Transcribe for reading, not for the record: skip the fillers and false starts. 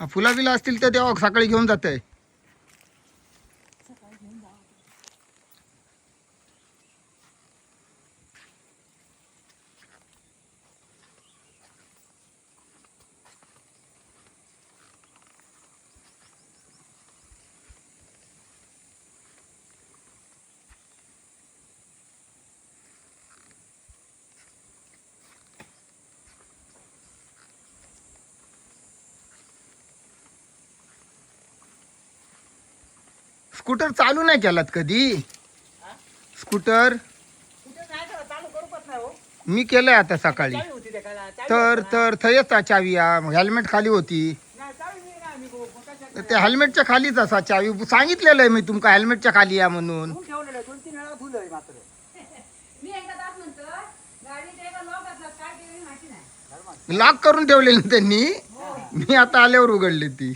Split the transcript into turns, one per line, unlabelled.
फुला बिला असतील तर तेव्हा सकाळी घेऊन जाते. स्कूटर चालू नाही केलात कधी? स्कूटर मी केलंय आता सकाळी. तर थयच चावी हेल्मेट खाली होती. त्या हेल्मेटच्या खालीच असा चावी सांगितलेलं आहे मी तुमका हेल्मेटच्या खाली या म्हणून. लॉक करून ठेवलेली त्यांनी. मी आता आल्यावर उघडली ती.